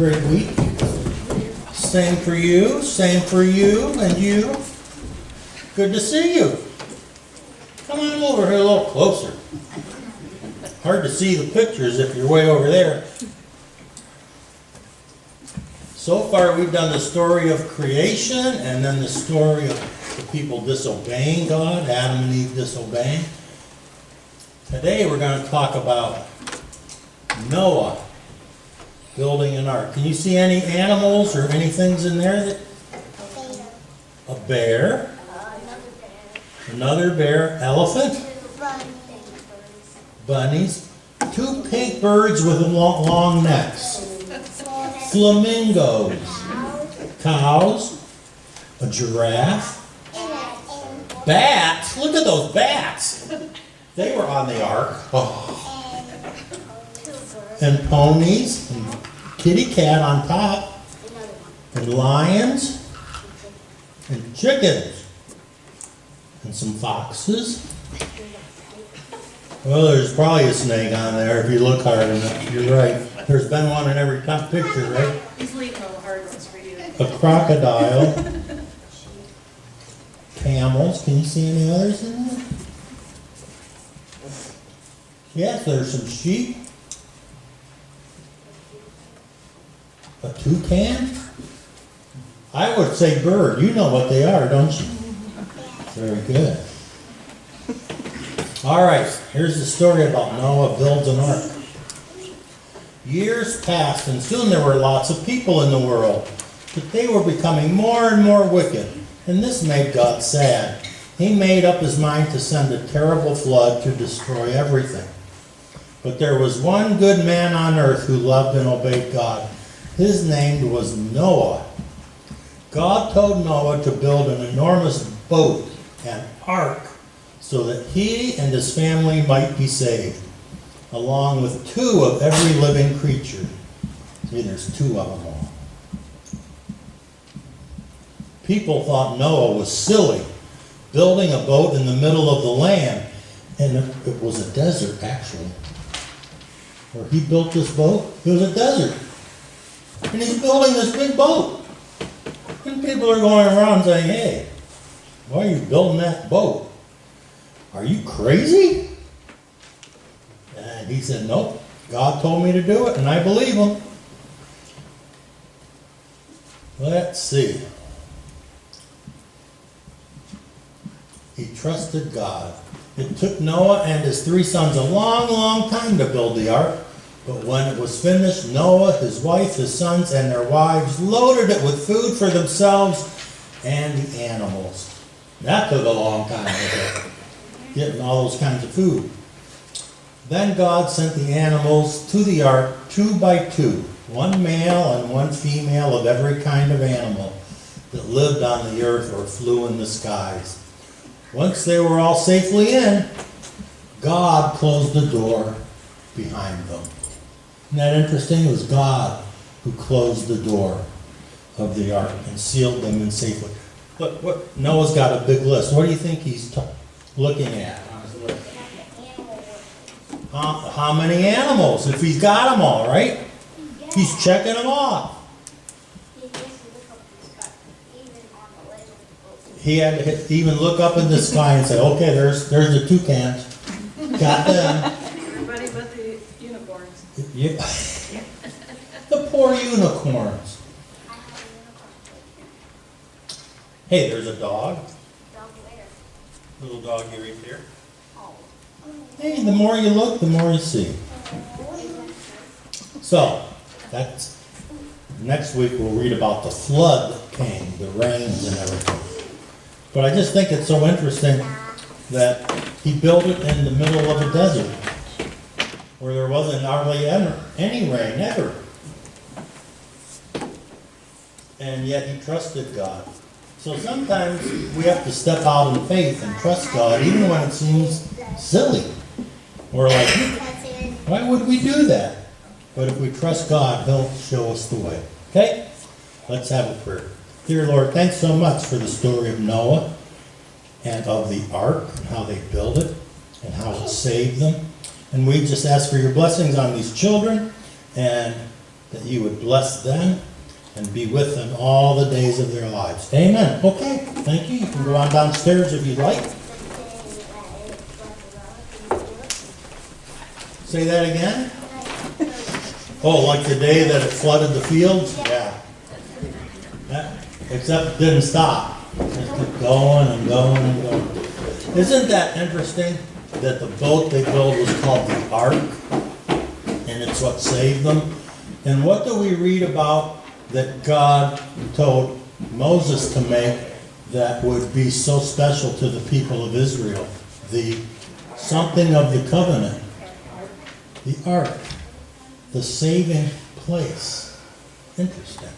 great week. Same for you, and you. Good to see you. Come on over here a little closer. Hard to see the pictures if you're way over there. So far we've done the story of creation and then the story of the people disobeying God, Adam and Eve disobeying. Today we're going to talk about Noah building an ark. Can you see any animals or any things in there? A bear. Another bear. Elephant. Bunnies. Two pink birds with long necks. Flamingos. Cows. A giraffe. Bats. Look at those bats. They were on the ark. Oh. And ponies, and kitty cat on top, and lions, and chickens, and some foxes. Well, there's probably a snake on there if you look hard enough. You're right. There's been one in every top picture, right? He's leaving all the hard ones for you. A crocodile. Camels. Can you see any others in there? Yes, there's some sheep. A toucan? I would say bird. You know what they are, don't you? Very good. All right, here's the story about Noah builds an ark. Years passed, and soon there were lots of people in the world, but they were becoming more and more wicked, and this made God sad. He made up his mind to send a terrible flood to destroy everything. But there was one good man on earth who loved and obeyed God. His name was Noah. God told Noah to build an enormous boat, an ark, so that he and his family might be saved, along with two of every living creature. See, there's two of them all. People thought Noah was silly, building a boat in the middle of the land, and it was a desert, actually. Where he built this boat, it was a desert. And he's building this big boat. And people are going around saying, hey, why are you building that boat? Are you crazy? And he said, nope, God told me to do it, and I believe him. Let's see. He trusted God. It took Noah and his three sons a long, long time to build the ark. But when it was finished, Noah, his wife, his sons, and their wives loaded it with food for themselves and the animals. That took a long time, getting all those kinds of food. Then God sent the animals to the ark 2 by 2, one male and one female of every kind of animal that lived on the earth or flew in the skies. Once they were all safely in, God closed the door behind them. Isn't that interesting? It was God who closed the door of the ark and sealed them in safely. Look, what Noah's got a big list. What do you think he's looking at on his list? How many animals? If he's got them all, right? He's checking them off. He had to even look up in the sky and say, okay, there's the toucans. Got them. Everybody but the unicorns. Yeah. The poor unicorns. Hey, there's a dog. Little doggy right there. Hey, the more you look, the more you see. So, that's next week we'll read about the flood that came, the rains and everything. But I just think it's so interesting that he built it in the middle of a desert where there wasn't hardly any rain, ever. And yet he trusted God. So sometimes we have to step out in faith and trust God, even when it seems silly. We're like, why would we do that? But if we trust God, he'll show us the way. Okay? Let's have a prayer. Dear Lord, thanks so much for the story of Noah and of the ark and how they built it and how it saved them. And we just ask for your blessings on these children and that you would bless them and be with them all the days of their lives. Amen. Okay, thank you. You can go on downstairs if you'd like. Say that again? Oh, like the day that it flooded the fields? Yeah. Except it didn't stop. It kept going and going and going. Isn't that interesting that the boat they built was called the Ark? And it's what saved them? And what do we read about that God told Moses to make that would be so special to the people of Israel? The something of the covenant. The Ark. The saving place. Interesting.